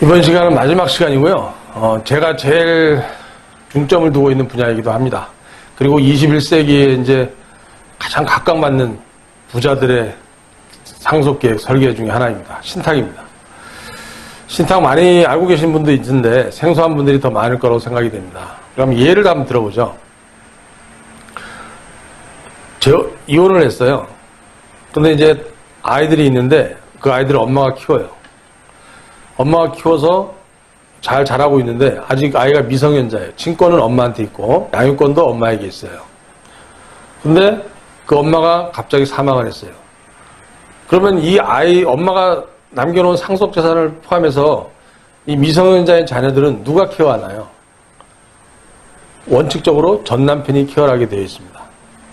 이번 시간은 마지막 시간이고요. 제가 제일 중점을 두고 있는 분야이기도 합니다. 그리고 21세기에 이제 가장 각광받는 부자들의 상속계획 설계 중에 하나입니다. 신탁입니다. 신탁 많이 알고 계신 분도 있는데 생소한 분들이 더 많을 거라고 생각이 됩니다. 그럼 예를 한번 들어보죠. 제가 이혼을 했어요. 근데 이제 아이들이 있는데 그 아이들을 엄마가 키워요. 엄마가 키워서 잘 자라고 있는데 아직 아이가 미성년자예요. 친권은 엄마한테 있고 양육권도 엄마에게 있어요. 근데 그 엄마가 갑자기 사망을 했어요. 그러면 이 아이 엄마가 남겨놓은 상속재산을 포함해서 이 미성년자인 자녀들은 누가 케어하나요? 원칙적으로 전 남편이 케어를 하게 되어 있습니다.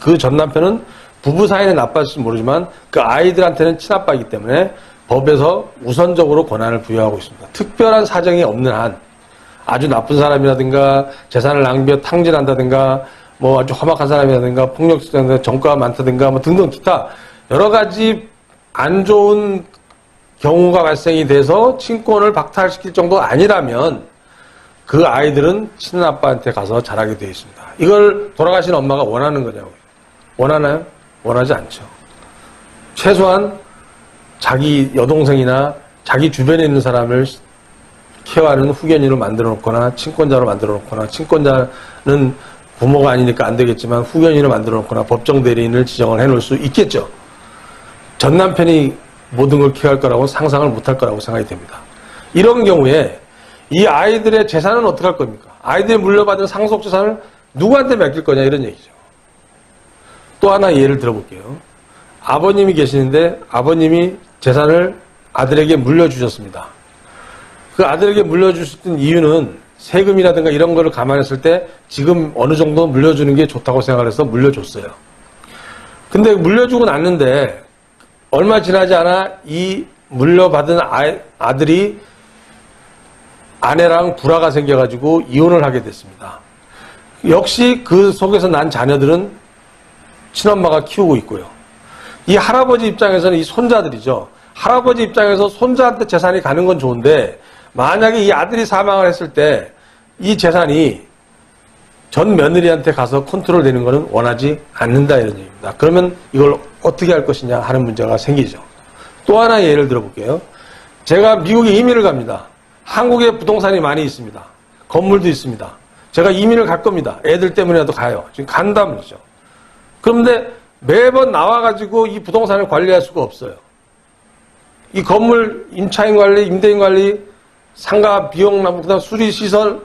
그 전 남편은 부부 사이는 나빴을지 모르지만 그 아이들한테는 친아빠이기 때문에 법에서 우선적으로 권한을 부여하고 있습니다. 특별한 사정이 없는 한 아주 나쁜 사람이라든가 재산을 낭비해 탕진한다든가 뭐 아주 험악한 사람이라든가 폭력적이라든가 전과가 많다든가 뭐 등등 기타 여러 가지 안 좋은 경우가 발생이 돼서 친권을 박탈시킬 정도가 아니라면 그 아이들은 친아빠한테 가서 자라게 되어 있습니다. 이걸 돌아가신 엄마가 원하는 거냐고요. 원하나요? 원하지 않죠. 최소한 자기 여동생이나 자기 주변에 있는 사람을 케어하는 후견인으로 만들어 놓거나 친권자로 만들어 놓거나 친권자는 부모가 아니니까 안 되겠지만 후견인을 만들어 놓거나 법정 대리인을 지정을 해 놓을 수 있겠죠. 전 남편이 모든 걸 케어할 거라고 상상을 못 할 거라고 생각이 됩니다. 이런 경우에 이 아이들의 재산은 어떻게 할 겁니까? 아이들이 물려받은 상속재산을 누구한테 맡길 거냐 이런 얘기죠. 또 하나 예를 들어볼게요. 아버님이 계시는데 아버님이 재산을 아들에게 물려주셨습니다. 그 아들에게 물려주셨던 이유는 세금이라든가 이런 거를 감안했을 때 지금 어느 정도 물려주는 게 좋다고 생각을 해서 물려줬어요. 근데 물려주고 났는데 얼마 지나지 않아 이 물려받은 아들이 아내랑 불화가 생겨가지고 이혼을 하게 됐습니다. 역시 그 속에서 난 자녀들은 친엄마가 키우고 있고요. 이 할아버지 입장에서는 이 손자들이죠. 할아버지 입장에서 손자한테 재산이 가는 건 좋은데 만약에 이 아들이 사망을 했을 때 이 재산이 전 며느리한테 가서 컨트롤 되는 것은 원하지 않는다 이런 얘기입니다. 그러면 이걸 어떻게 할 것이냐 하는 문제가 생기죠. 또 하나 예를 들어볼게요. 제가 미국에 이민을 갑니다. 한국에 부동산이 많이 있습니다. 건물도 있습니다. 제가 이민을 갈 겁니다. 애들 때문이라도 가요. 지금 간다는 거죠. 그런데 매번 나와가지고 이 부동산을 관리할 수가 없어요. 이 건물 임차인 관리, 임대인 관리, 상가 비용, 그다음 수리 시설,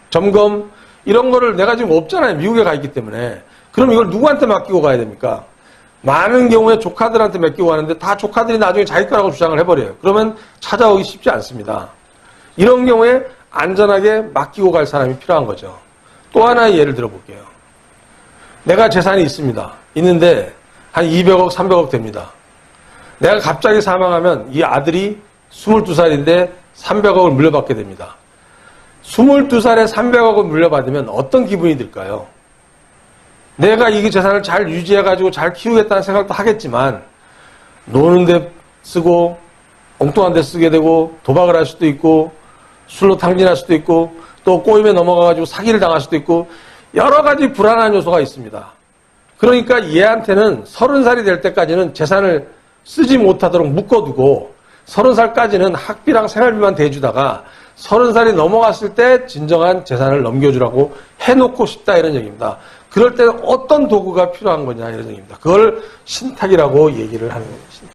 점검 이런 거를 내가 지금 없잖아요. 미국에 가 있기 때문에. 그럼 이걸 누구한테 맡기고 가야 됩니까? 많은 경우에 조카들한테 맡기고 가는데 다 조카들이 나중에 자기 거라고 주장을 해버려요. 그러면 찾아오기 쉽지 않습니다. 이런 경우에 안전하게 맡기고 갈 사람이 필요한 거죠. 또 하나의 예를 들어볼게요. 내가 재산이 있습니다. 있는데 한 200억, 300억 됩니다. 내가 갑자기 사망하면 이 아들이 22살인데 300억을 물려받게 됩니다. 22살에 300억을 물려받으면 어떤 기분이 들까요? 내가 이 재산을 잘 유지해가지고 잘 키우겠다는 생각도 하겠지만 노는 데 쓰고 엉뚱한 데 쓰게 되고 도박을 할 수도 있고 술로 탕진할 수도 있고 또 꼬임에 넘어가가지고 사기를 당할 수도 있고 여러 가지 불안한 요소가 있습니다. 그러니까 얘한테는 30살이 될 때까지는 재산을 쓰지 못하도록 묶어두고 30살까지는 학비랑 생활비만 대주다가 30살이 넘어갔을 때 진정한 재산을 넘겨주라고 해놓고 싶다 이런 얘기입니다. 그럴 때는 어떤 도구가 필요한 거냐 이런 얘기입니다. 그걸 신탁이라고 얘기를 하는 겁니다.